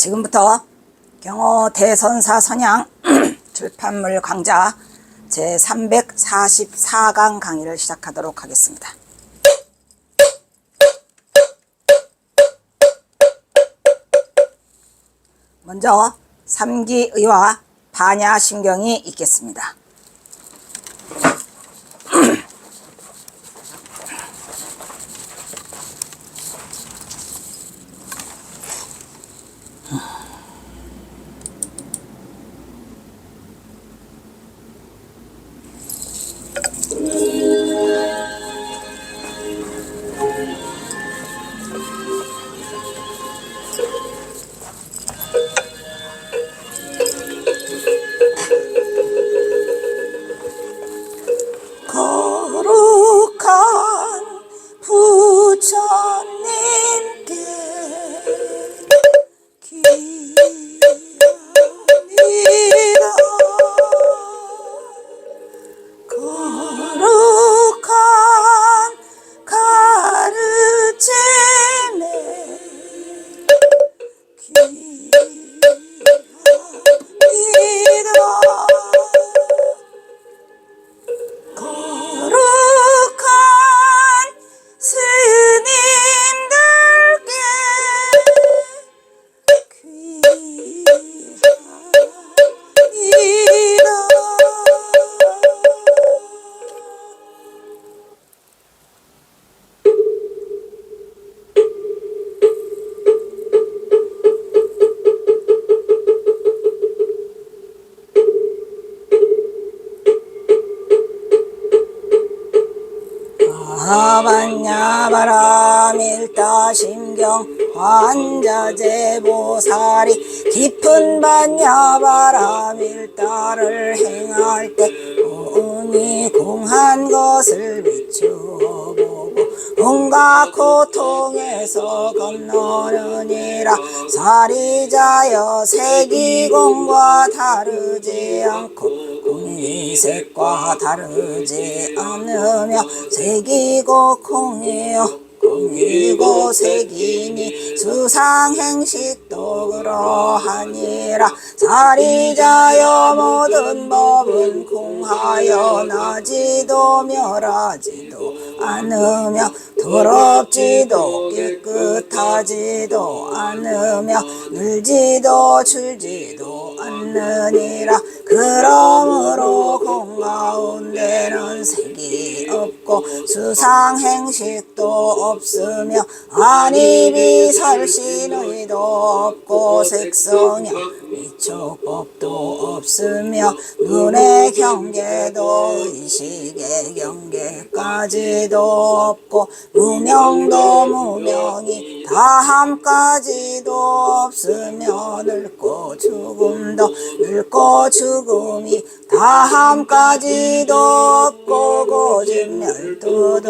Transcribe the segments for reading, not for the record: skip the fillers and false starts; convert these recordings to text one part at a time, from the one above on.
지금부터 경호 대선사 선양 출판물 강좌 제344강 강의를 시작하도록 하겠습니다. 먼저 삼기의와 반야심경이 있겠습니다. 거룩한 부처님께 기원이다. 거룩한 가르침에 기원이다. 거룩한 스님들께 귀하이다. 반야바라밀다심경 환자제보살이 깊은 반야바라밀다를 행할 때 온이 공한 것을 비추어보고 온갖 고통에서 건너느니라. 사리자여 색이공과 다르지 않고 공이색과 다르지 않으며 색이고 공이요 공이고 색이니 수상행식도 그러하니라. 사리자여 모든 법은 공하여 나지도 멸하지도 않으며 더럽지도 깨끗하지도 않으며 늘지도 줄지도 않느니라. 그러므로 공 가운데는 색이 없고 수상행식도 없으며 안이비설신의도 없고 색성형 미촉법도 없으며 눈의 경계도 의식의 경계까지도 없고 무명도 무명이 다함까지도 없으며 늙고 죽음도 늙고 죽음이 다함까지도 없고 고집멸도도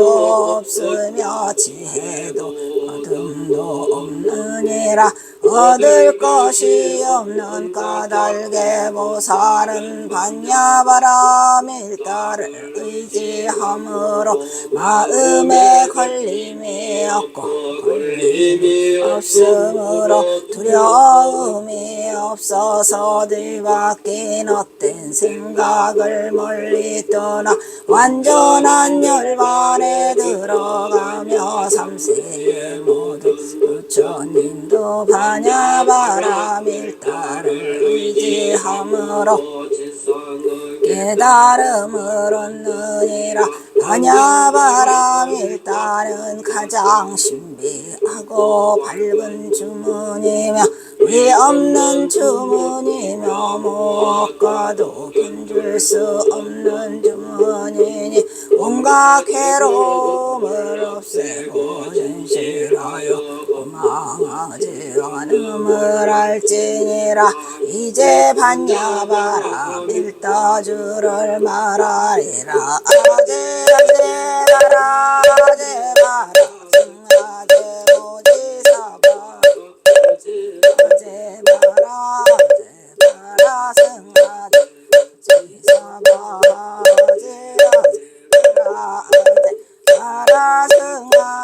없으며 지혜도 어둠도 없느니라. 얻을 것이 없는 까닭에 보살은 반야바라밀다를 의지함으로 마음에 걸림이 없고 걸림이 없으므로 두려움이 없어서 뒤바뀐 헛된 생각을 멀리 떠나 완전한 열반에 들어가며 삼세의 모든 부처님도 반야바라밀다를 의지함으로 깨달음을 얻느니라. 반야바라밀다는 가장 신비하고 밝은 주문이며 위 없는 주문이며 무엇과도 견줄 수 없는 주문이니 온갖 괴로움을 없애고 진실하여 망하지 않음을 알지니라. 이제 반야바라밀다주를 말하리라. 아제라제바라 아제바라 승아제모지사바 아제바라 아제바라 승아제모지사바 아제바라 승아제모지사바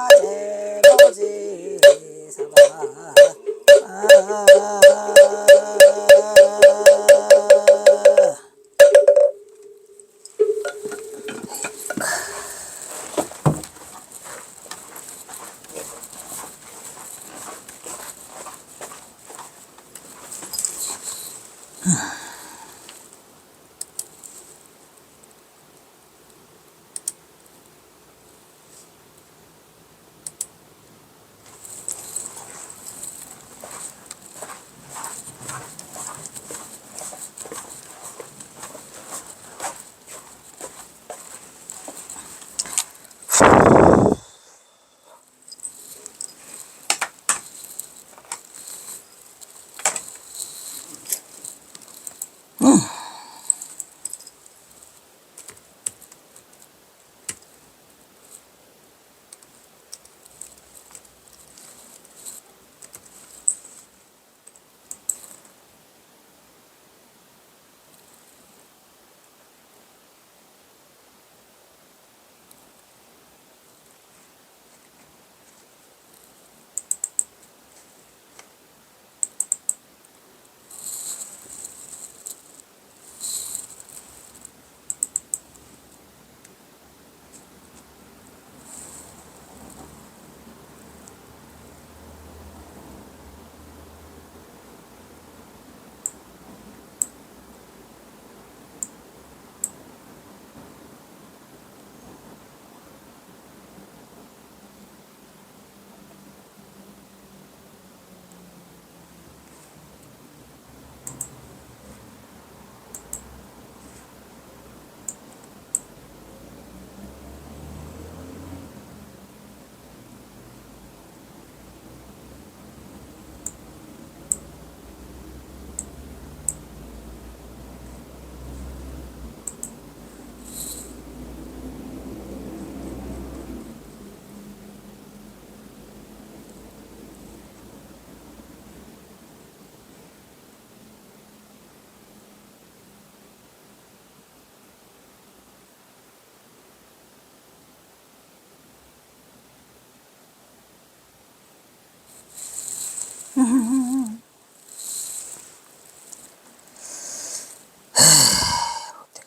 어디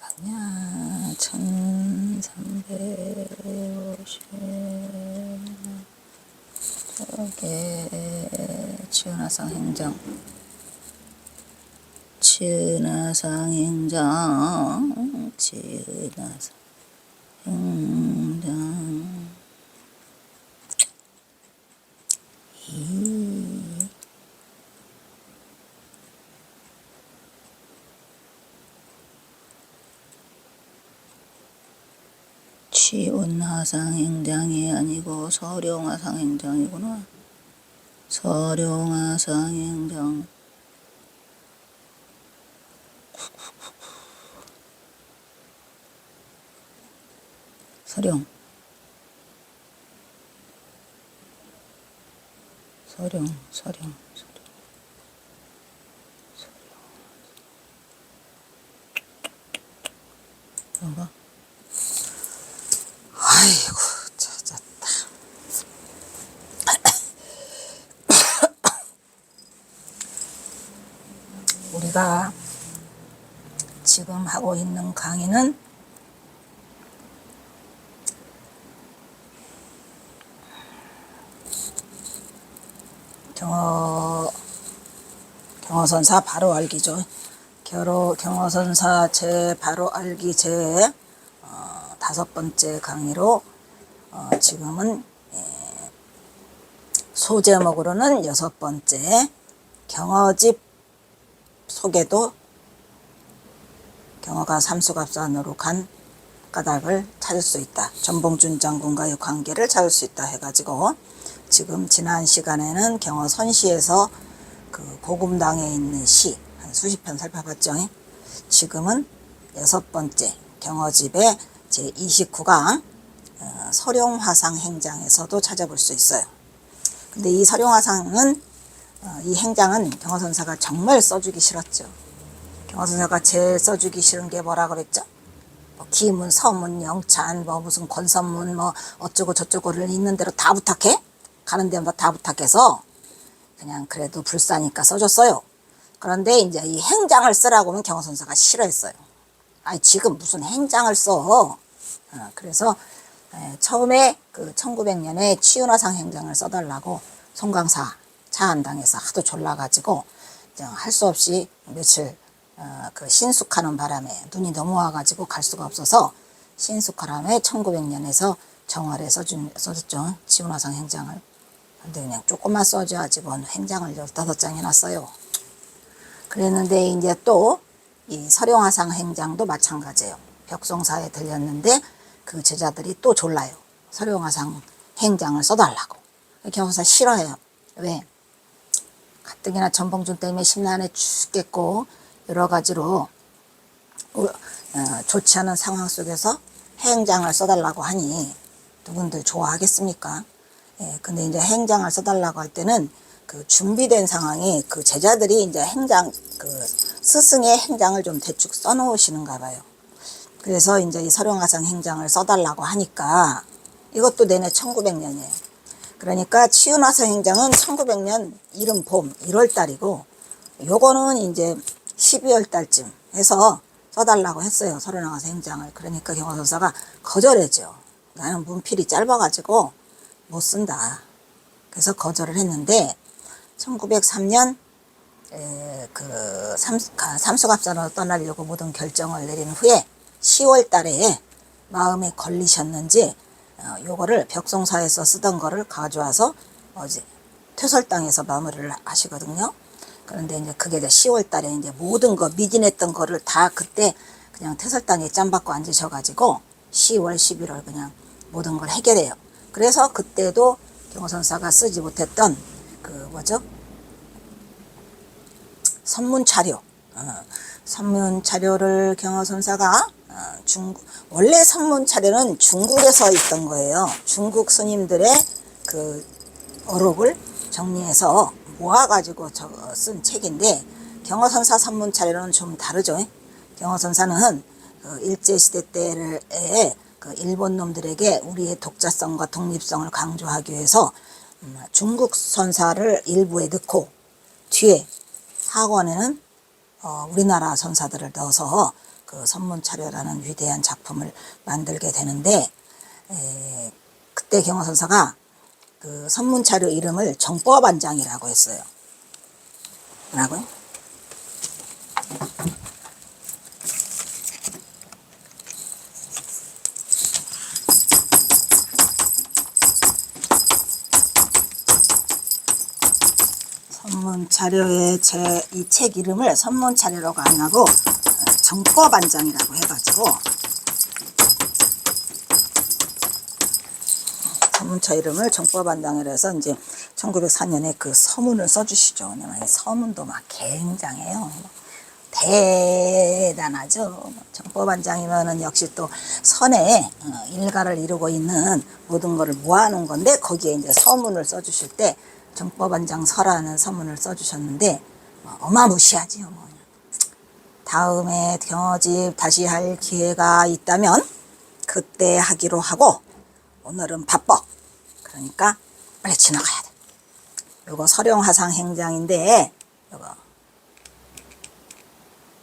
갔냐? 1350. 저게 지은화상 행장. 지은화상 행장. 지은화상 행장. 치운화상 행장이 아니고 서룡화상 행장이구나. 서룡화상 행장. 서룡. 뭔가? 아이고, 찾았다. 우리가 지금 하고 있는 강의는 경어선사 바로 알기죠. 경어선사 제 바로 알기 제 5번째 강의로 지금은 소제목으로는 6번째 경어집 속에도 경어가 삼수갑산으로 간 까닭을 찾을 수 있다. 전봉준 장군과의 관계를 찾을 수 있다 해가지고 지금 지난 시간에는 경어 선시에서 그 고금당에 있는 시 한 수십 편 살펴봤죠. 지금은 6번째 경어집의 제29강 서룡화상 행장에서도 찾아볼 수 있어요. 근데 이 서룡화상은 이 행장은 경어선사가 정말 써주기 싫었죠. 경어선사가 제일 써주기 싫은 게 뭐라 그랬죠? 뭐 기문, 서문, 영찬, 뭐 무슨 권선문, 뭐 어쩌고 저쩌고를 있는 대로 다 부탁해? 가는 데마다 다 부탁해서 그냥 그래도 불사니까 써줬어요. 그런데 이제 이 행장을 쓰라고 하면 경어선사가 싫어했어요. 아니 지금 무슨 행장을 써? 그래서 처음에 그 1900년에 치운화상 행장을 써달라고 송강사 차안당에서 하도 졸라가지고 할 수 없이 며칠 그 신숙하는 바람에 눈이 너무 와가지고 갈 수가 없어서 신숙하람에 1900년에서 정월에 써줬죠. 치운화상 행장을. 근데 그냥 조금만 써줘야지 뭔 행장을 15장 해놨어요. 그랬는데 이제 또 이 서룡화상 행장도 마찬가지예요. 벽송사에 들렸는데 그 제자들이 또 졸라요. 서룡화상 행장을 써달라고. 경호사 싫어해요. 왜? 가뜩이나 전봉준 때문에 심란해 죽겠고 여러 가지로 좋지 않은 상황 속에서 행장을 써달라고 하니 누군들 좋아하겠습니까? 근데 이제 행장을 써달라고 할 때는 그 준비된 상황이 그 제자들이 이제 행장, 그 스승의 행장을 좀 대충 써놓으시는가 봐요. 그래서 이제 이 서룡화상 행장을 써달라고 하니까 이것도 내내 1900년이에요. 그러니까 치운화상 행장은 1900년 이른 봄 1월달이고 요거는 이제 12월 달쯤 해서 써달라고 했어요. 서룡화상 행장을. 그러니까 경어선사가 거절했죠. 나는 문필이 짧아가지고 못 쓴다. 그래서 거절을 했는데 1903년 그 삼수갑산으로 떠나려고 모든 결정을 내린 후에 10월 달에 마음에 걸리셨는지 요거를 벽송사에서 쓰던 거를 가져와서 어제 퇴설당에서 마무리를 하시거든요. 그런데 이제 그게 이제 10월 달에 이제 모든 거 미진했던 거를 다 그때 그냥 퇴설당에 짬받고 앉으셔가지고 10월, 11월 그냥 모든 걸 해결해요. 그래서 그때도 경어선사가 쓰지 못했던 그 뭐죠? 선문차료. 선문차료를 경어선사가 원래 선문차료는 중국에서 있던 거예요. 중국 스님들의 그 어록을 정리해서 모아가지고 쓴 책인데 경어선사 선문차료는 좀 다르죠. 경어선사는 그 일제시대 때에 그 일본 놈들에게 우리의 독자성과 독립성을 강조하기 위해서 중국 선사를 일부에 넣고 뒤에 하권에는 우리나라 선사들을 넣어서 그 선문차려라는 위대한 작품을 만들게 되는데, 그때 경화선사가 그 선문차려 이름을 정법안장이라고 했어요. 뭐라고요? 선문차려의 이 책 이름을 선문차려라고 안 하고 정법안장이라고 해가지고, 선문차 이름을 정법안장이라 해서 이제 1904년에 그 서문을 써주시죠. 왜냐면 서문도 막 굉장해요. 대단하죠. 정법안장이면은 역시 또 선의 일가를 이루고 있는 모든 것을 모아놓은 건데, 거기에 이제 서문을 써주실 때 정법안장서라는 서문을 써주셨는데 어마무시하지요. 뭐. 다음에 경어집 다시 할 기회가 있다면 그때 하기로 하고, 오늘은 바빠. 그러니까 빨리 지나가야 돼. 요거 서령화상 행장인데, 요거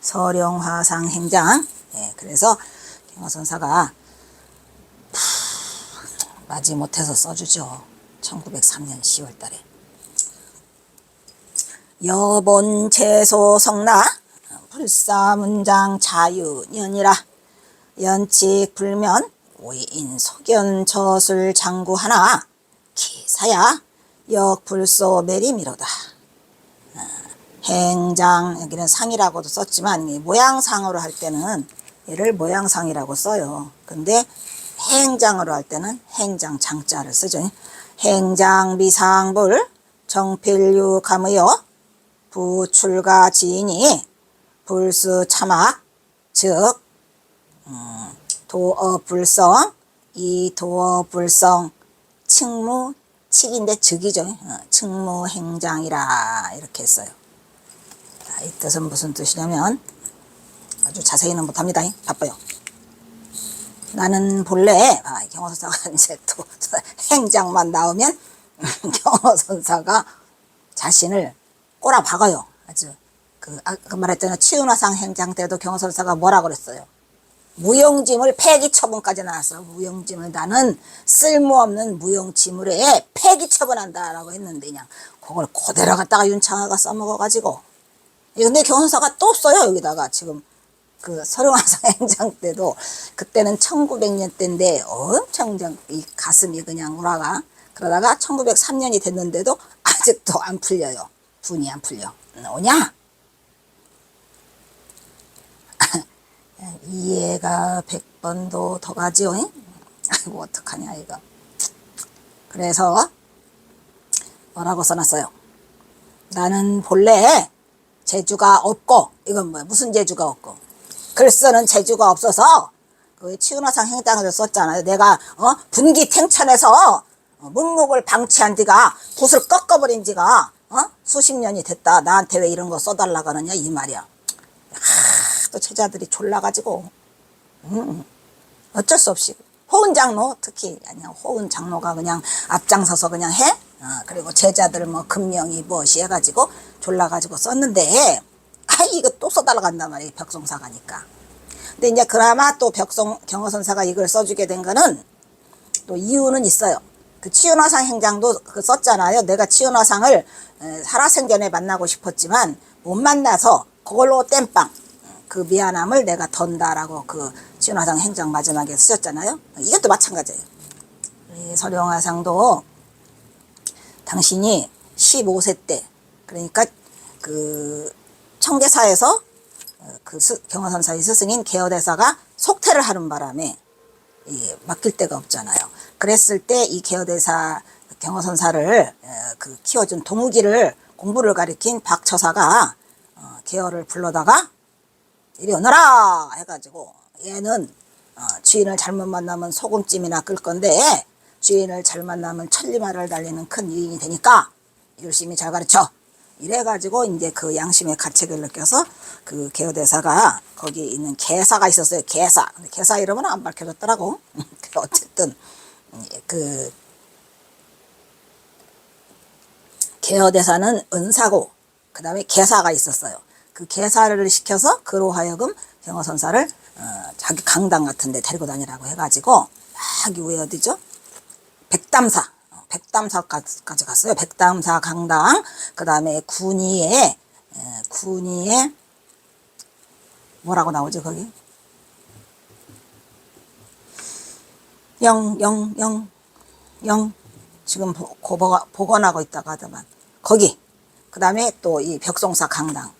서령화상 행장. 그래서 경화선사가 마지못해서 써주죠. 1903년 10월 달에. 여본 채소 성나 불사문장 자유년이라 연칙 불면 오인 소견 젖을 장구하나 기사야 역불소 매리미로다. 행장, 여기는 상이라고도 썼지만 모양상으로 할 때는 얘를 모양상이라고 써요. 근데 행장으로 할 때는 행장 장자를 쓰죠. 행장 미상불 정필유 감의요 부출가 지인이 불수 참악 즉 도어불성, 이 도어불성 칙무, 칙인데 즉이죠. 칙무행장이라 이렇게 했어요. 이 뜻은 무슨 뜻이냐면, 아주 자세히는 못합니다. 바빠요. 나는 본래 경화선사가 이제 또 행장만 나오면 경화선사가 자신을 꼬라박아요. 아주 아까 말했잖아요. 치운화상 행장 때도 경화선사가 뭐라 그랬어요? 무용지물 폐기처분까지 나왔어. 무용지물, 나는 쓸모없는 무용지물에 폐기처분한다 라고 했는데, 그냥 그걸 그대로 갖다가 윤창아가 써먹어가지고. 근데 경화선사가 또 써요. 여기다가 지금 그 서령화상 행장 때도, 그때는 1900년 때인데 엄청 이 가슴이 그냥 우라가. 그러다가 1903년이 됐는데도 아직도 안 풀려요. 분이 안 풀려. 오냐? 이해가 100번도 더 가지요. 아이고 어떡하냐 이거. 그래서 뭐라고 써놨어요? 나는 본래 재주가 없고, 이건 뭐야? 무슨 재주가 없고? 글 쓰는 재주가 없어서 그 치운화상 행장을 썼잖아요. 내가 분기탱천에서 문목을 방치한 지가, 붓을 꺾어버린 지가 수십 년이 됐다. 나한테 왜 이런 거 써달라고 하느냐 이 말이야. 또 제자들이 졸라가지고 어쩔 수 없이 호은 장로, 특히 아니야 호은 장로가 그냥 앞장서서 그냥 해. 그리고 제자들 뭐 금명이 무엇이 해가지고 졸라가지고 썼는데, 이거 또 써달라고 한단 말이야 벽송사가니까. 근데 이제 그나마 또 경화선사가 이걸 써주게 된 거는 또 이유는 있어요. 그 치운화상 행장도 그 썼잖아요. 내가 치운화상을 살아생전에 만나고 싶었지만 못 만나서 그걸로 땜빵, 그 미안함을 내가 던다라고 그 치운화상 행장 마지막에 쓰셨잖아요. 이것도 마찬가지예요. 이 서령화상도 당신이 15세 때, 그러니까 그 청계사에서 그 경화선사의 스승인 개어대사가 속퇴를 하는 바람에 맡길 데가 없잖아요. 그랬을 때 이 개어대사 경화선사를 그 키워준 동욱이를, 공부를 가리킨 박처사가 개어를 불러다가 이리 오너라 해가지고, 얘는 주인을 잘못 만나면 소금찜이나 끓 건데 주인을 잘 만나면 천리마를 달리는 큰 유인이 되니까 열심히 잘 가르쳐. 이래가지고 이제 그 양심의 가책을 느껴서 그 개어대사가 거기 있는 개사가 있었어요. 개사. 근데 개사 이름은 안 밝혀졌더라고. 어쨌든 그 개어대사는 은사고 그 다음에 개사가 있었어요. 그 개사를 시켜서 그로 하여금 경허선사를 자기 강당 같은 데 데리고 다니라고 해가지고 여기 왜 어디죠? 백담사까지 갔어요. 백담사 강당. 그 다음에 군위에 뭐라고 나오죠 거기? 영 지금 복원하고 있다고 하더만 거기. 그 다음에 또 이 벽송사 강당.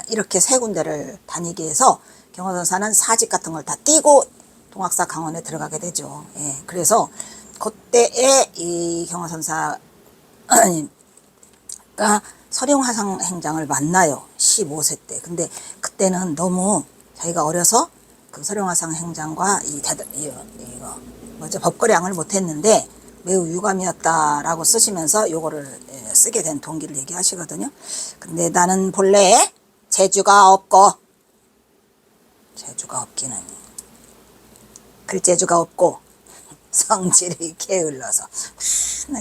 이렇게 세 군데를 다니게 해서 경허선사는 사직 같은 걸 다 띄고 동학사 강원에 들어가게 되죠. 예, 그래서 그때에 이 경허선사가 설용화상 행장을 만나요. 15세 때. 근데 그때는 너무 자기가 어려서 그 설용화상 행장과 이거 뭐죠? 법거량을 못했는데 매우 유감이었다라고 쓰시면서 요거를 쓰게 된 동기를 얘기하시거든요. 근데 나는 본래 재주가 없기는 글재주가 없고 성질이 게을러서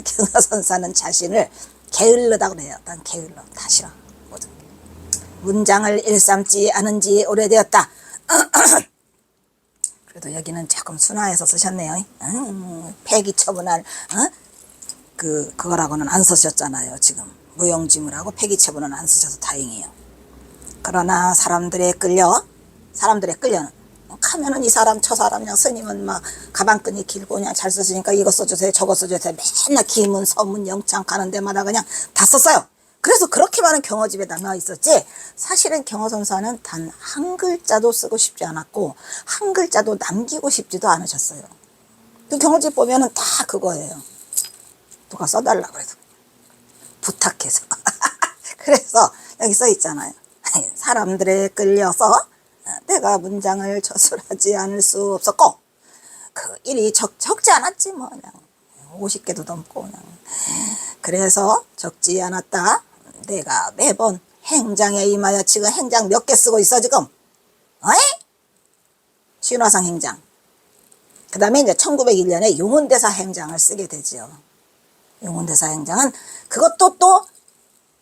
경허선사는 자신을 게을르다고 그래요. 난 게을러. 다 싫어. 모든 게. 문장을 일삼지 않은 지 오래되었다. 그래도 여기는 조금 순화해서 쓰셨네요. 폐기처분할 그거라고는 안 쓰셨잖아요. 지금 무용지물하고 폐기처분은 안 쓰셔서 다행이에요. 그러나 사람들에 끌려는 가면은 이 사람 저 사람 그냥 스님은 막 가방끈이 길고 그냥 잘 쓰시니까 이거 써주세요 저거 써주세요 맨날 기문 서문 영창 가는 데마다 그냥 다 썼어요. 그래서 그렇게 많은 경허집에 남아 있었지 사실은 경허선사는 단 한 글자도 쓰고 싶지 않았고 한 글자도 남기고 싶지도 않으셨어요. 그 경허집 보면은 다 그거예요. 누가 써달라 그래도 부탁해서 그래서 여기 써 있잖아요. 사람들에 끌려서 내가 문장을 저술하지 않을 수 없었고 그 일이 적지 않았지 뭐 그냥 50개도 넘고 그냥 그래서 적지 않았다. 내가 매번 행장에 임하여 지금 행장 몇 개 쓰고 있어 지금? 어이? 신화상 행장. 그 다음에 이제 1901년에 용운대사 행장을 쓰게 되죠. 용운대사 행장은 그것도 또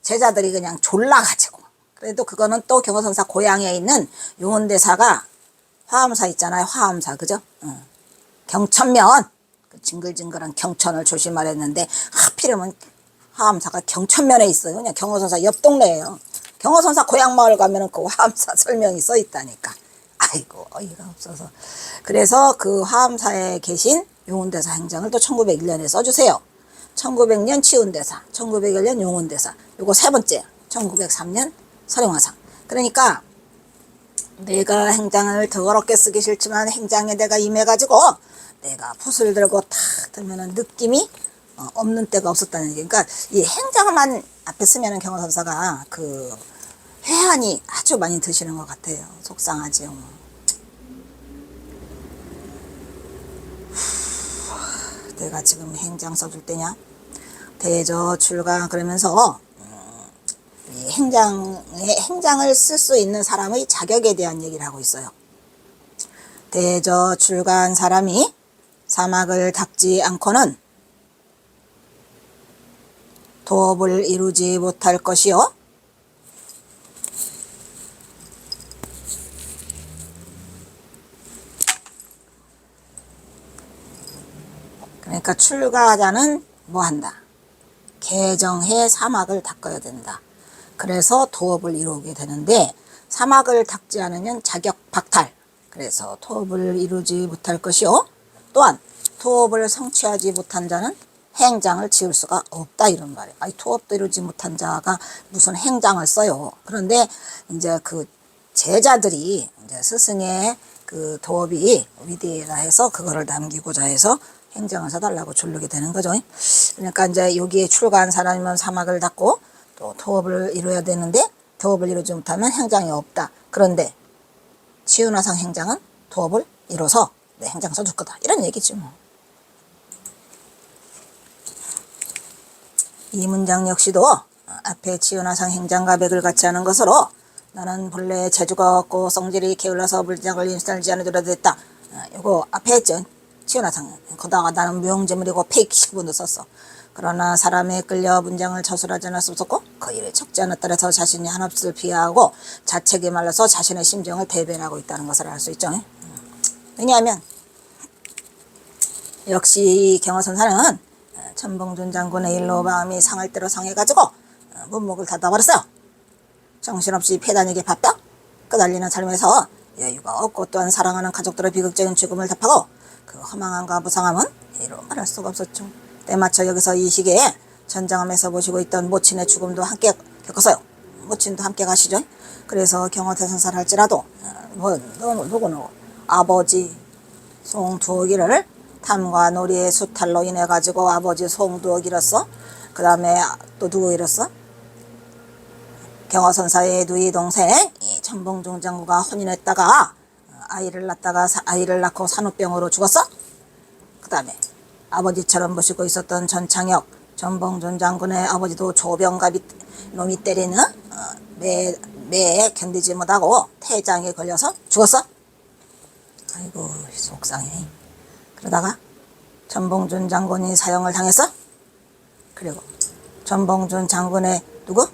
제자들이 그냥 졸라가지고 그래도 그거는 또 경허선사 고향에 있는 용운대사가 화엄사 있잖아요. 화엄사 그죠? 경천면 그 징글징글한 경천을 조심하랬는데 하필이면 화엄사가 경천면에 있어요. 그냥 경허선사 옆 동네예요. 경허선사 고향 마을 가면은 그 화엄사 설명이 써 있다니까. 아이고 어이가 없어서 그래서 그 화엄사에 계신 용운대사 행장을 또 1901년에 써주세요. 1900년 치운대사, 1901년 용운대사, 요거 세 번째 1903년 설용화상. 그러니까 내가 행장을 더럽게 쓰기 싫지만 행장에 내가 임해가지고 내가 붓을 들고 탁 들면은 느낌이 없는 때가 없었다는 얘기. 그러니까 이 행장만 앞에 쓰면은 경허선사가 그 회한이 아주 많이 드시는 것 같아요. 속상하지요. 내가 지금 행장 써줄 때냐? 대저 출가 그러면서 이 행장을 쓸 수 있는 사람의 자격에 대한 얘기를 하고 있어요. 대저 출가한 사람이 사막을 닦지 않고는 도업을 이루지 못할 것이요. 그러니까 출가자는 뭐 한다? 개정해 사막을 닦아야 된다. 그래서 도업을 이루게 되는데 사막을 닦지 않으면 자격 박탈. 그래서 도업을 이루지 못할 것이요. 또한 도업을 성취하지 못한 자는 행장을 지을 수가 없다 이런 말이에요. 아니 도업도 이루지 못한 자가 무슨 행장을 써요. 그런데 이제 그 제자들이 이제 스승의 그 도업이 위대하다 해서 그거를 남기고자 해서 행장을 써달라고 졸르게 되는 거죠. 그러니까 이제 여기에 출가한 사람이면 사막을 닦고 또 도업을 이루어야 되는데 도업을 이루지 못하면 행장이 없다. 그런데 치운화상 행장은 도업을 이뤄서 내 행장 써줄 거다. 이런 얘기지 뭐. 이 문장 역시도 앞에 치운화상 행장과 맥을 같이 하는 것으로 나는 본래 재주가 없고 성질이 게을러서 물장을 인살지 않으더라 됐다. 요거 앞에 했죠. 치운화상. 거다가 나는 무용재물이고 폐기시분도 썼어. 그러나 사람에 끌려 문장을 저술하지 않을 수 없었고 그 일에 적지 않았더라도 자신이 한없을 비하하고 자책에 말라서 자신의 심정을 대변하고 있다는 것을 알 수 있죠. 왜냐하면 역시 이 경허선사는 천봉준 장군의 일로 마음이 상할 대로 상해가지고 문목을 닫아버렸어요. 정신없이 폐단에게 바뀌어 끄달리는 삶에서 여유가 없고 또한 사랑하는 가족들의 비극적인 죽음을 답하고 그 허망함과 무상함은 이루 말할 수가 없었죠. 때마쳐 여기서 이 시기에 전장함에서 모시고 있던 모친의 죽음도 함께 겪었어요. 모친도 함께 가시죠. 그래서 경허대선사를 할지라도 누구는 아버지 송두옥이를 탐과 놀이의 수탈로 인해 가지고 아버지 송두옥이었어. 그 다음에 또 누구 잃었어? 경허선사의 누이 동생 이 천봉준 장군과 혼인했다가 아이를 낳고 산후병으로 죽었어. 그 다음에 아버지처럼 모시고 있었던 전창혁 천봉준 장군의 아버지도 조병갑 놈이 때리는 매에 견디지 못하고 태장에 걸려서 죽었어. 아이고 속상해. 그러다가 천봉준 장군이 사형을 당했어. 그리고 천봉준 장군의 누구?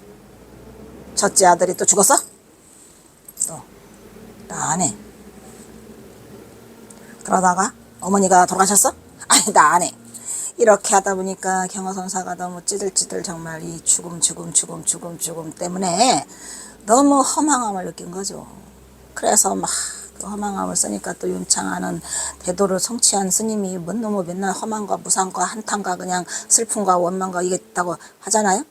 첫째 아들이 또 죽었어. 또 나 안 해. 그러다가 어머니가 돌아가셨어. 아니 나 안 해. 이렇게 하다 보니까 경허선사가 너무 찌들찌들 정말 이 죽음 때문에 너무 허망함을 느낀 거죠. 그래서 막 그 허망함을 쓰니까 또 윤창하는 대도를 성취한 스님이 뭔 놈의 맨날 허망과 무상과 한탄과 그냥 슬픔과 원망과 이게 있다고 하잖아요.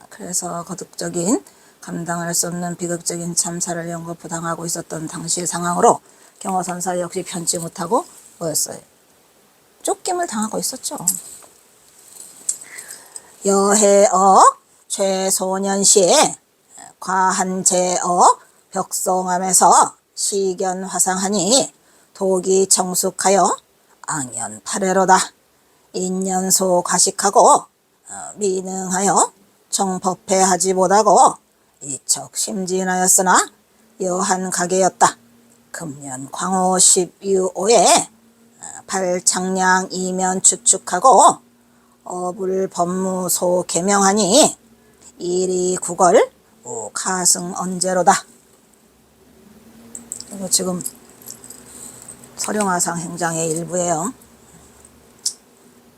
그래서 거듭적인 감당할 수 없는 비극적인 참사를 연거부당하고 있었던 당시의 상황으로 경허선사 역시 편치 못하고 뭐였어요? 쫓김을 당하고 있었죠. 여해억 최소년시에 과한제어 벽송함에서 시견화상하니 독이 정숙하여 앙연 팔회로다. 인연소 가식하고 미능하여 정법회하지 못하고 이척 심진하였으나 여한 가게였다. 금년 광호 12호에 발창량 이면 추측하고 어불 법무소 개명하니 일이 구걸 가승 언제로다. 이거 지금 서령화상 행장의 일부예요.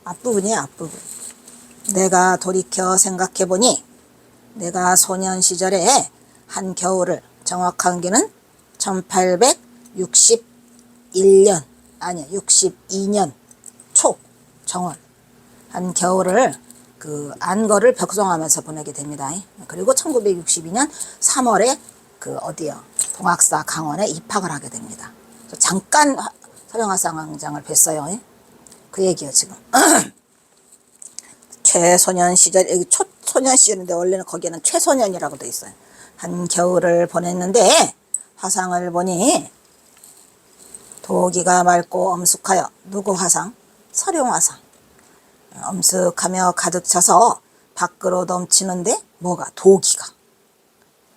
앞부분이에요. 앞부분. 내가 돌이켜 생각해보니 내가 소년 시절에 한 겨울을 정확한 게는 1861년 아니야 62년 초 정월 한 겨울을 그 안거를 벽송하면서 보내게 됩니다. 그리고 1962년 3월에 그 어디요 동학사 강원에 입학을 하게 됩니다. 잠깐 서령화상장을 뵀어요. 그 얘기요 지금. 최소년 시절 여기 초소년 시절인데 원래는 거기에는 최소년이라고 돼 있어요. 한 겨울을 보냈는데 화상을 보니 도기가 맑고 엄숙하여 누구 화상? 서령화상. 엄숙하며 가득 차서 밖으로 넘치는데 뭐가? 도기가.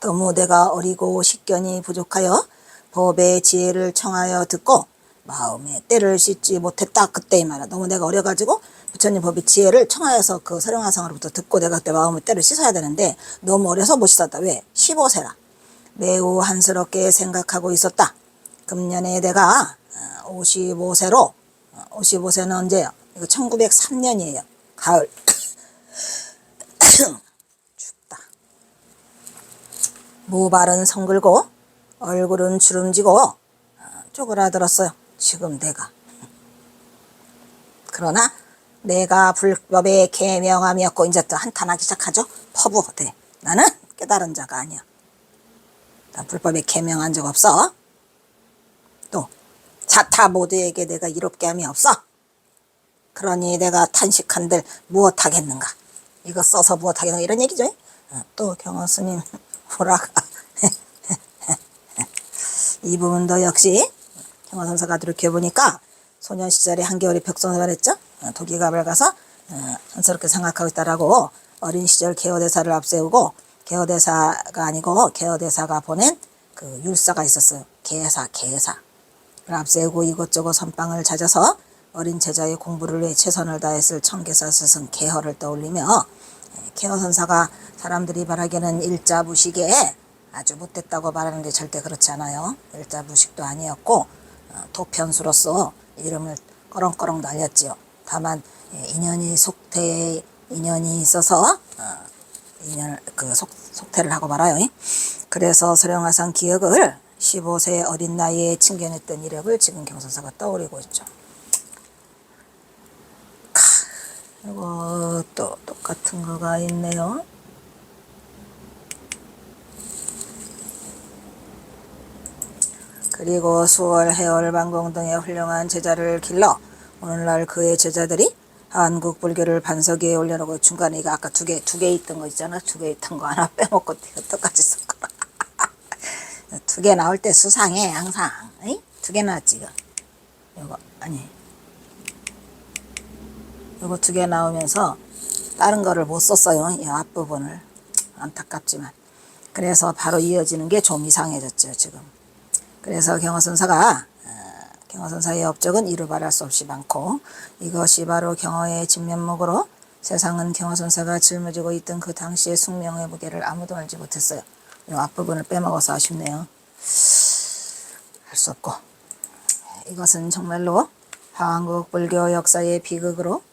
너무 내가 어리고 식견이 부족하여 법의 지혜를 청하여 듣고 마음에 때를 씻지 못했다. 그때 이 말이야. 너무 내가 어려가지고 부처님 법의 지혜를 청하여서 그 서령화상으로부터 듣고 내가 그때 마음의 때를 씻어야 되는데 너무 어려서 못 씻었다. 왜? 15세라. 매우 한스럽게 생각하고 있었다. 금년에 내가 55세로 55세는 언제요? 이거 1903년이에요. 가을. 춥다. 모발은 성글고 얼굴은 주름지고 쪼그라들었어요. 지금 내가. 그러나 내가 불법의 계명함이었고 이제 또 한탄하기 시작하죠. 퍼부. 네. 나는 깨달은 자가 아니야. 나 불법에 계명한 적 없어. 또 자타 모두에게 내가 이롭게 함이 없어. 그러니 내가 탄식한들 무엇하겠는가. 이거 써서 무엇하겠는가 이런 얘기죠. 또 경허스님 호라가 이 부분도 역시 경허선사가 돌이켜보니까 소년 시절에 한겨울에 벽송을 했죠. 도기가 밝아서 한스럽게 생각하고 있다라고 어린 시절 개허대사를 앞세우고 개허대사가 아니고 개허대사가 보낸 그 율사가 있었어요. 개사를 앞세우고 이것저것 선방을 찾아서 어린 제자의 공부를 위해 최선을 다했을 청계사 스승 개허를 떠올리며 개허선사가 사람들이 말하기에는 일자무식에 아주 못됐다고 말하는데 절대 그렇지 않아요. 일자무식도 아니었고 도편수로서 이름을 꺼렁꺼렁 날렸지요. 다만 인연이 속태에 인연이 있어서 속태를 하고 말아요. 그래서 서령화상 기억을 15세 어린 나이에 칭견했던 이력을 지금 경선사가 떠올리고 있죠. 이거 또 똑같은 거가 있네요. 그리고 수월, 해월, 만공 등의 훌륭한 제자를 길러 오늘날 그의 제자들이 한국 불교를 반석 위에 올려놓고 중간에 이거 아까 두 개 있던 거 있잖아. 두 개 있던 거 하나 빼먹고 똑같이 썼구나. 두 개 나올 때 수상해 항상. 두 개 나왔지 이거. 이거 아니. 이거 두 개 나오면서 다른 거를 못 썼어요. 이 앞부분을. 안타깝지만. 그래서 바로 이어지는 게 좀 이상해졌죠 지금. 그래서 경허선사가 경허선사의 업적은 이루 말할 수 없이 많고 이것이 바로 경허의 진면목으로 세상은 경허선사가 짊어지고 있던 그 당시의 숙명의 무게를 아무도 알지 못했어요. 이 앞부분을 빼먹어서 아쉽네요. 할 수 없고 이것은 정말로 한국 불교 역사의 비극으로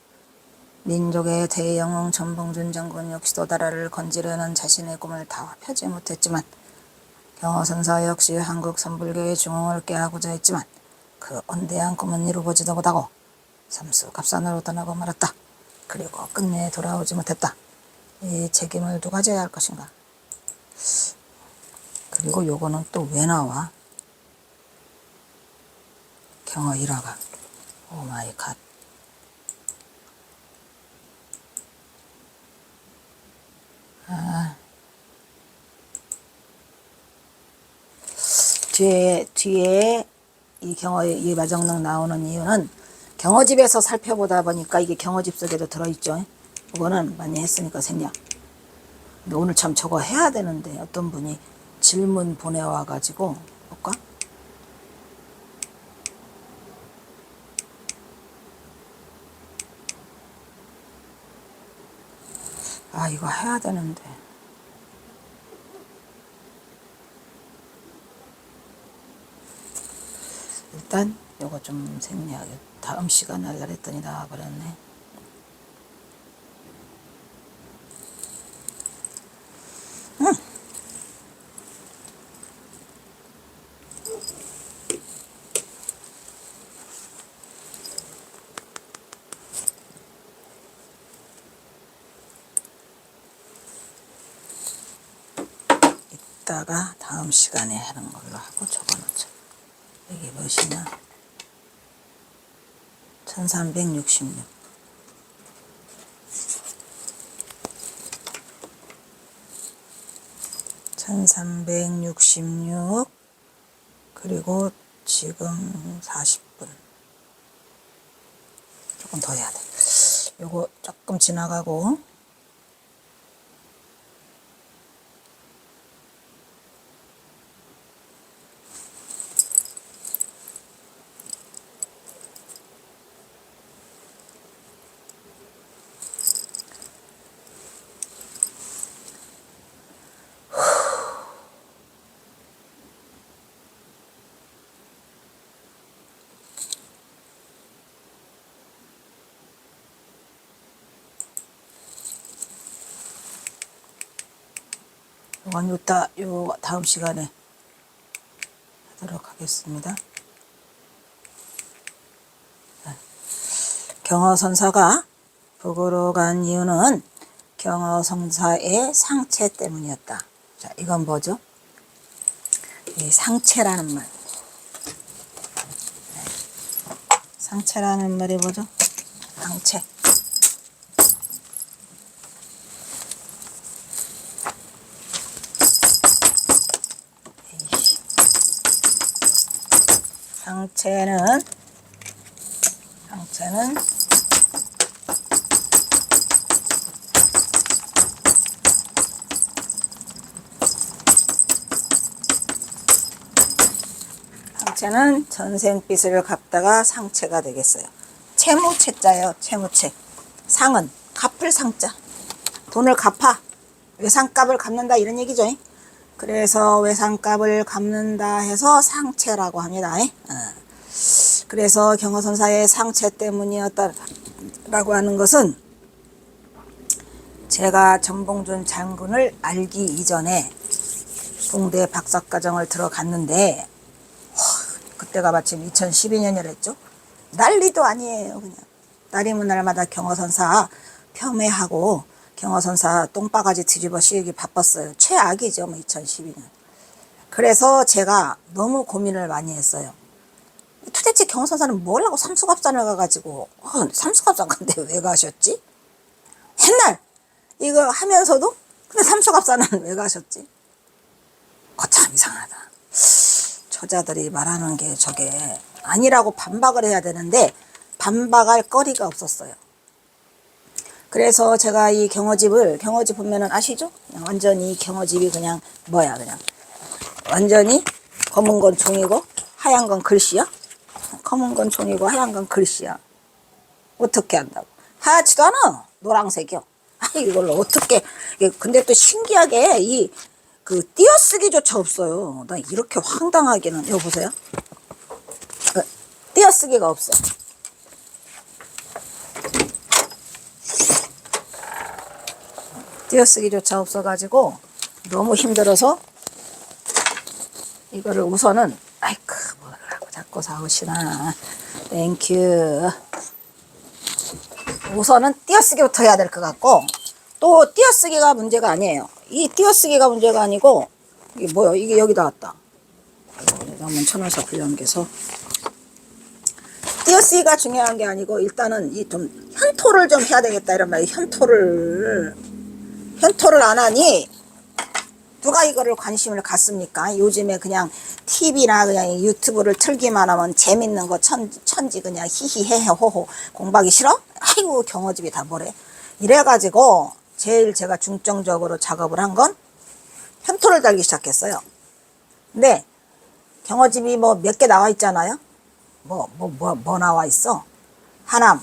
민족의 대영웅 전봉준 장군 역시도 나라를 건지려는 자신의 꿈을 다 펴지 못했지만 경허선사 역시 한국 선불교의 중흥을 깨하고자 했지만 그 언대한 꿈은 이루어지도 못하고 삼수갑산으로 떠나고 말았다. 그리고 끝내 돌아오지 못했다. 이 책임을 누가 져야 할 것인가. 그리고 요거는 또 왜 나와? 경허 일화가. 오 마이 갓. 뒤에 이 경허의 이 마정록 나오는 이유는 경허집에서 살펴보다 보니까 이게 경허집 속에도 들어있죠. 이거는 많이 했으니까 생략. 근데 오늘 참 저거 해야 되는데 어떤 분이 질문 보내와 가지고 볼까? 아 이거 해야 되는데. 일단 요거 좀 생략. 다음 시간에 하려고 했더니 나와버렸네. 이따가 다음 시간에 하는 걸로 하고 적어놓자. 이게 무엇이냐? 1366 1366 그리고 지금 40분 조금 더 해야 돼. 요거 조금 지나가고 이건 요 다음 시간에 하도록 하겠습니다. 경허선사가 북으로 간 이유는 경허선사의 상체 때문이었다. 자, 이건 뭐죠? 이 상체라는 말. 상체라는 말이 뭐죠? 상체. 상체는 전생빚을 갚다가 상체가 되겠어요. 채무채자예요. 채무채. 상은 갚을 상자. 돈을 갚아. 외상값을 갚는다 이런 얘기죠. 그래서 외상값을 갚는다 해서 상채라고 합니다. 그래서 경허선사의 상채 때문이었다라고 하는 것은 제가 전봉준 장군을 알기 이전에 동대 박사과정을 들어갔는데 그때가 마침 2012년이랬죠. 난리도 아니에요. 그냥 날이면 날마다 경허선사 폄훼하고 경허선사 똥바가지 뒤집어 씌우기 바빴어요. 최악이죠. 2012년. 그래서 제가 너무 고민을 많이 했어요. 도대체 경허선사는 뭘 하고 삼수갑산을 가가지고 삼수갑산 근데 왜 가셨지? 맨날 이거 하면서도 근데 삼수갑산은 왜 가셨지? 참 이상하다. 저자들이 말하는 게 저게 아니라고 반박을 해야 되는데 반박할 거리가 없었어요. 그래서 제가 이 경허집 보면은 아시죠? 그냥 완전히 경허집이 그냥 그냥 완전히 검은 건 종이고 하얀 건 글씨야? 검은 건 종이고 하얀 건 글씨야. 어떻게 한다고? 하얗지도 않아. 노란색이요. 이걸로 어떻게 근데 또 신기하게 그 띄어쓰기조차 없어요. 나 이렇게 황당하게는 여보세요? 띄어쓰기가 없어. 띄어쓰기조차 없어가지고 너무 힘들어서 이거를 우선은 아이쿠 뭐라고 자꾸 사오시나. 땡큐. 우선은 띄어쓰기부터 해야 될 것 같고 또 띄어쓰기가 문제가 아니에요. 이 띄어쓰기가 문제가 아니고 이게 뭐야? 이게 여기다 왔다. 한번 쳐놔서 불량겨서 띄어쓰기가 중요한 게 아니고 일단은 이 좀 현토를 좀 해야 되겠다 이런 말이에요. 현토를 안 하니 누가 이거를 관심을 갖습니까? 요즘에 그냥 TV나 그냥 유튜브를 틀기만 하면 재밌는 거 천지 그냥 히히헤헤 호호 공부하기 싫어? 아이고 경허집이 다 뭐래. 이래가지고 제일 제가 중점적으로 작업을 한 건 현토를 달기 시작했어요. 근데 경허집이 뭐 몇 개 나와 있잖아요. 뭐 나와 있어? 하남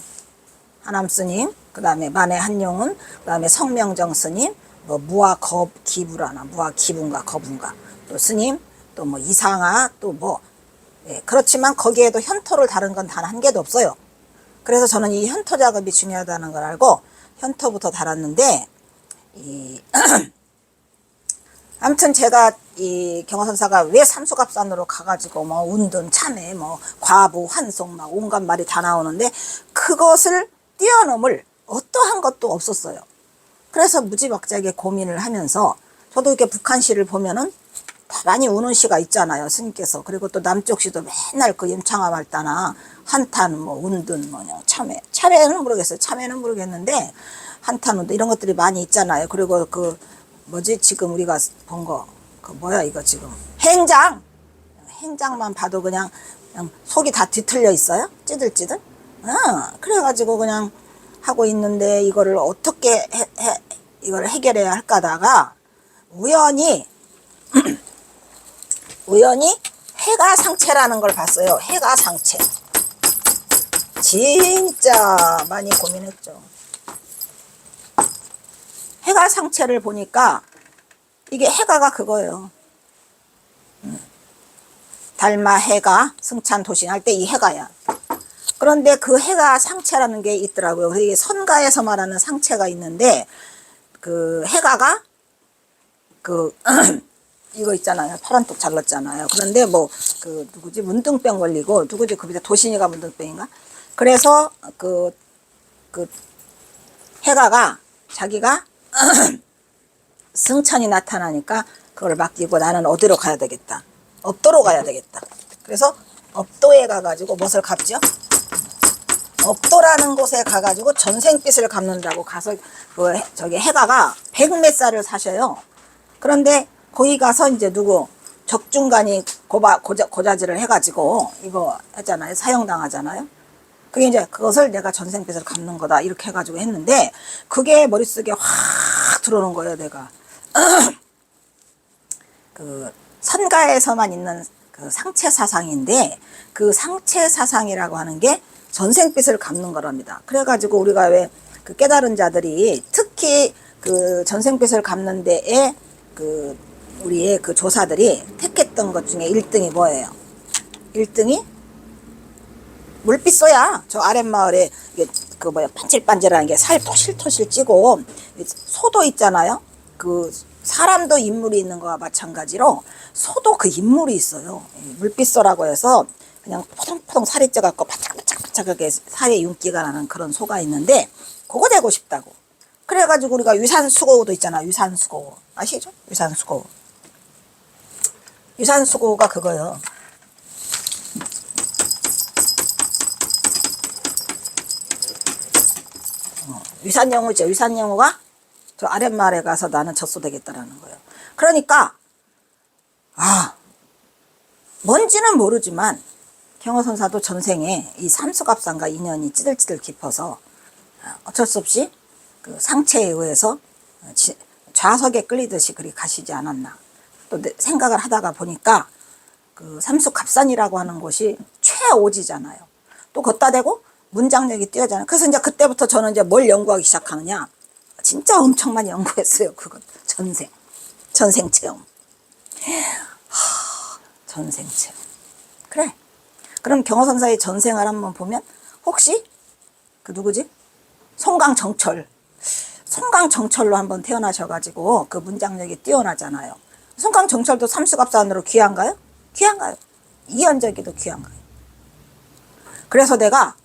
스님, 그 다음에 만해 한용운, 그 다음에 성명정 스님, 뭐 무아기부라나 무아기분가 거분가 또 스님, 또 뭐 이상하, 또 뭐 그렇지만 거기에도 현토를 다른 건 단 한 개도 없어요. 그래서 저는 이 현토 작업이 중요하다는 걸 알고 현토부터 달았는데 아무튼 제가 이 경허선사가 왜 삼수갑산으로 가가지고 뭐 운둔 참회 뭐 과부 환송 막 온갖 말이 다 나오는데 그것을 뛰어넘을 어떠한 것도 없었어요. 그래서 무지막지하게 고민을 하면서 저도 이렇게 북한시를 보면은 많이 우는 시가 있잖아요. 스님께서. 그리고 또 남쪽 시도 맨날 그 임창화 말따나 한탄 뭐 운둔 뭐냐 참회는 모르겠어요. 참회는 모르겠는데 한탄 운둔 이런 것들이 많이 있잖아요. 그리고 그 뭐지 지금 우리가 본 거 그 뭐야 이거 지금 행장만 봐도 그냥 속이 다 뒤틀려 있어요. 찌들찌들. 그래가지고 그냥 하고 있는데 이거를 어떻게 이걸 해결해야 할까다가 우연히 해가상체라는 걸 봤어요. 해가상체. 진짜 많이 고민했죠. 해가상체를 보니까 이게 해가가 그거예요. 달마 해가 승찬도신 할 때 이 해가야. 그런데 그 해가 상체라는 게 있더라고요. 그래서 이게 선가에서 말하는 상체가 있는데 그 해가가 그 이거 있잖아요. 파란 뚝 잘랐잖아요. 그런데 뭐 그 누구지 문둥병 걸리고 누구지 그 밑에 도신이가 문둥병인가? 그래서 그 해가가 자기가 승천이 나타나니까 그걸 맡기고 나는 어디로 가야 되겠다. 업도로 가야 되겠다. 그래서 업도에 가가지고 무엇을 갚죠? 업도라는 곳에 가가지고 전생빚을 갚는다고 가서 저기 해가가 100몇 살을 사셔요. 그런데 거기 가서 이제 누구 적중간이 고자질을 해가지고 이거 했잖아요. 사형당하잖아요. 그게 이제 그것을 내가 전생빚을 갚는 거다 이렇게 해가지고 했는데 그게 머릿속에 확 들어오는 거예요. 내가 그 선가에서만 있는 그 상체 사상인데 그 상체 사상이라고 하는 게 전생빚을 갚는 거랍니다. 그래가지고 우리가 왜 그 깨달은 자들이 특히 그 전생빚을 갚는 데에 그 우리의 그 조사들이 택했던 것 중에 1등이 뭐예요? 1등이 물빛소야. 저 아랫마을에 그 뭐야 반질반질한 게 살 토실토실 찌고 소도 있잖아요. 그 사람도 인물이 있는 거와 마찬가지로 소도 그 인물이 있어요. 물빛소라고 해서 그냥 포동포동 살이 쪄갖고 바짝바짝바짝하게 살에 윤기가 나는 그런 소가 있는데 그거 되고 싶다고. 그래가지고 우리가 유산수고도 있잖아. 유산수고 아시죠? 유산수고. 유산수고가 그거요. 유산영우죠. 유산영우가 저 아랫마을에 가서 나는 젖소 되겠다라는 거예요. 그러니까 뭔지는 모르지만 경허선사도 전생에 이 삼수갑산과 인연이 찌들찌들 깊어서 어쩔 수 없이 그 상체에 의해서 좌석에 끌리듯이 그리 가시지 않았나. 또 생각을 하다가 보니까 그 삼수갑산이라고 하는 곳이 최오지잖아요. 또 걷다 대고 문장력이 뛰어잖아요. 그래서 이제 그때부터 저는 이제 뭘 연구하기 시작하느냐. 진짜 엄청 많이 연구했어요. 그건 전생 체험. 전생 체험. 그래. 그럼 경허선사의 전생을 한번 보면 혹시 그 누구지? 송강정철로 한번 태어나셔가지고 그 문장력이 뛰어나잖아요. 송강정철도 삼수갑산으로 귀한가요? 귀한가요? 이현적이도 귀한가요? 그래서 내가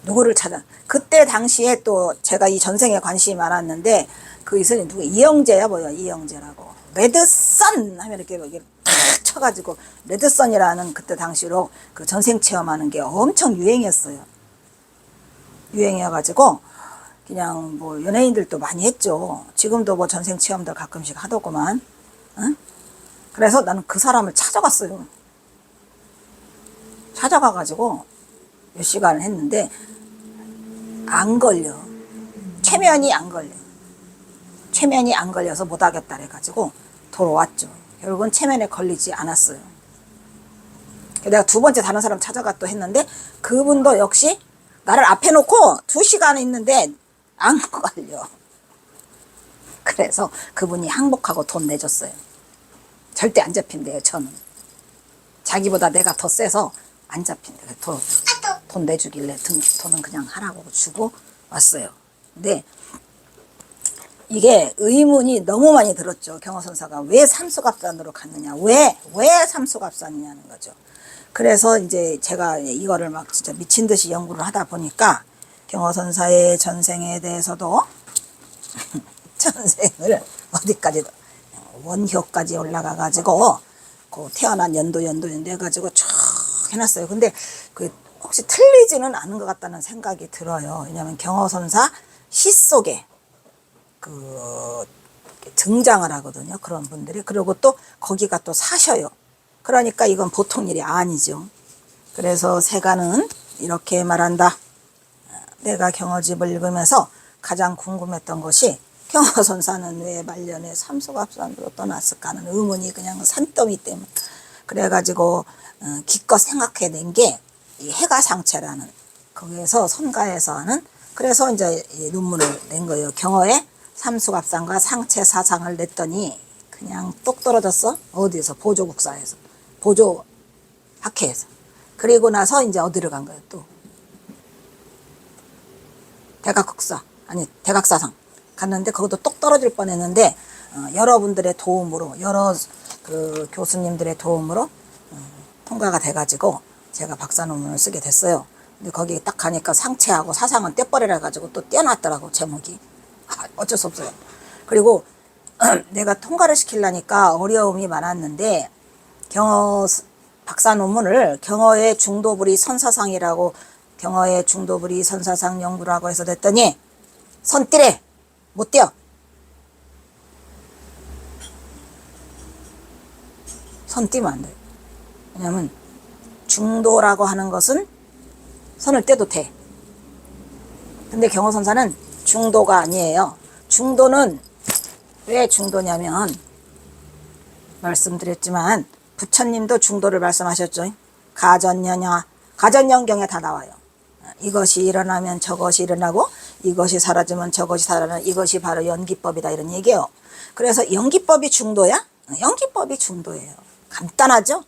누구를 찾아? 그때 당시에 또 제가 이 전생에 관심이 많았는데 그 이선이 누구? 이영재야 뭐야? 이영재라고. 레드선 하면 이렇게 탁 쳐가지고 레드선이라는 그때 당시로 그 전생 체험하는 게 엄청 유행이었어요. 유행이어가지고 그냥 뭐 연예인들도 많이 했죠. 지금도 뭐 전생 체험들 가끔씩 하더구만. 응? 그래서 나는 그 사람을 찾아갔어요. 찾아가가지고 몇 시간을 했는데 안 걸려. 최면이 안 걸려. 최면이 안 걸려서 못하겠다 그래가지고 돌아왔죠. 결국은 최면에 걸리지 않았어요. 내가 두 번째 다른 사람 찾아가 또 했는데 그분도 역시 나를 앞에 놓고 2시간 있는데 안 걸려. 그래서 그분이 항복하고 돈 내줬어요. 절대 안 잡힌대요. 저는. 자기보다 내가 더 세서 안 잡힌대요. 돈 내주길래 돈은 그냥 하라고 주고 왔어요. 근데 이게 의문이 너무 많이 들었죠. 경허선사가 왜 삼수갑산으로 갔느냐. 왜 삼수갑산이냐는 거죠. 그래서 이제 제가 이거를 막 진짜 미친 듯이 연구를 하다 보니까 경허선사의 전생에 대해서도 전생을 어디까지도 원효까지 올라가 가지고 그 태어난 연도 해가지고 쭉 해놨어요. 근데 그 혹시 틀리지는 않은 것 같다는 생각이 들어요. 왜냐하면 경허선사 시 속에 그 등장을 하거든요. 그런 분들이. 그리고 또 거기가 또 사셔요. 그러니까 이건 보통 일이 아니죠. 그래서 세간은 이렇게 말한다. 내가 경허집을 읽으면서 가장 궁금했던 것이 경허선사는 왜 말년에 삼수갑산으로 떠났을까 하는 의문이 그냥 산더미 때문에. 그래가지고 기껏 생각해낸 게 이 해가상체라는 거기에서 선가에서 하는 그래서 이제 논문을 낸 거예요. 경허에 삼수갑산과 상체 사상을 냈더니 그냥 똑 떨어졌어. 어디에서? 보조국사에서. 보조학회에서. 그리고 나서 이제 어디를 간 거예요? 또 대각사상 갔는데 거기도 똑 떨어질 뻔했는데 여러분들의 도움으로 여러 그 교수님들의 도움으로 통과가 돼가지고 제가 박사 논문을 쓰게 됐어요. 근데 거기 딱 가니까 상체하고 사상은 떼버리라 해가지고 또 떼어놨더라고 제목이. 어쩔 수 없어요. 그리고 내가 통과를 시키려니까 어려움이 많았는데 경허 박사 논문을 경허의 중도부리 선사상이라고 경허의 중도부리 선사상 연구라고 해서 냈더니 선 띄래. 못 띄어. 선 띄면 안 돼. 왜냐면 중도라고 하는 것은 선을 떼도 돼. 근데 경허선사는 중도가 아니에요. 중도는 왜 중도냐면 말씀드렸지만 부처님도 중도를 말씀하셨죠. 가전연경에 다 나와요. 이것이 일어나면 저것이 일어나고 이것이 사라지면 저것이 사라지는 이것이 바로 연기법이다 이런 얘기예요. 그래서 연기법이 중도야? 연기법이 중도예요. 간단하죠?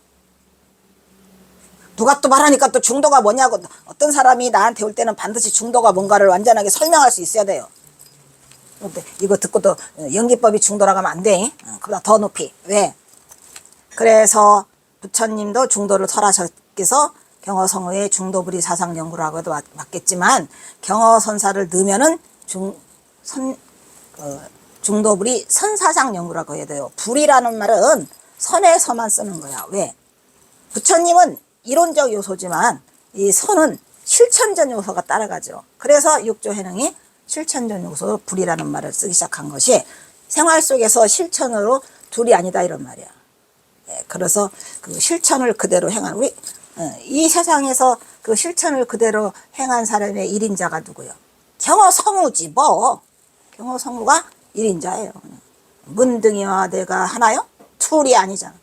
누가 또 말하니까 또 중도가 뭐냐고 어떤 사람이 나한테 올 때는 반드시 중도가 뭔가를 완전하게 설명할 수 있어야 돼요. 근데 이거 듣고 또 연기법이 중도라고 하면 안 돼. 그보다 더 높이. 왜? 그래서 부처님도 중도를 설하셨께서 경허성의의 중도불이 사상연구라고 해도 맞겠지만 경허선사를 넣으면은 중도불이 선사상연구라고 해야 돼요. 불이라는 말은 선에서만 쓰는 거야. 왜? 부처님은 이론적 요소지만 이 선은 실천적 요소가 따라가죠. 그래서 육조해능이 실천적 요소 불이라는 말을 쓰기 시작한 것이 생활 속에서 실천으로 둘이 아니다 이런 말이야. 그래서 그 실천을 그대로 행한 우리 이 세상에서 그 실천을 그대로 행한 사람의 1인자가 누구요? 경허성우지 뭐. 경허성우가 1인자예요. 문등이와 내가 하나요? 둘이 아니잖아.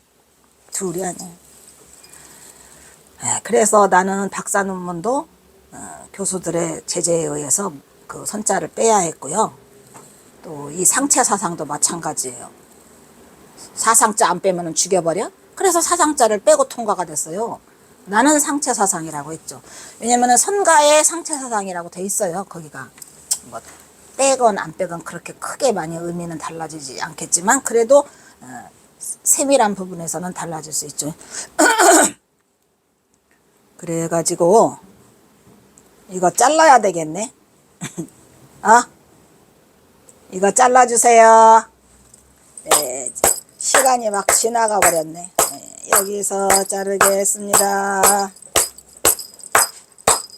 둘이 아니에요. 그래서 나는 박사 논문도 교수들의 제재에 의해서 그 선자를 빼야 했고요. 또 이 상체 사상도 마찬가지예요. 사상자 안 빼면 죽여버려? 그래서 사상자를 빼고 통과가 됐어요. 나는 상체 사상이라고 했죠. 왜냐면은 선가에 상체 사상이라고 돼 있어요. 거기가 뭐 빼건 안 빼건 그렇게 크게 많이 의미는 달라지지 않겠지만 그래도 세밀한 부분에서는 달라질 수 있죠. 그래가지고 이거 잘라야 되겠네. 이거 잘라주세요. 네, 시간이 막 지나가 버렸네. 여기서 자르겠습니다.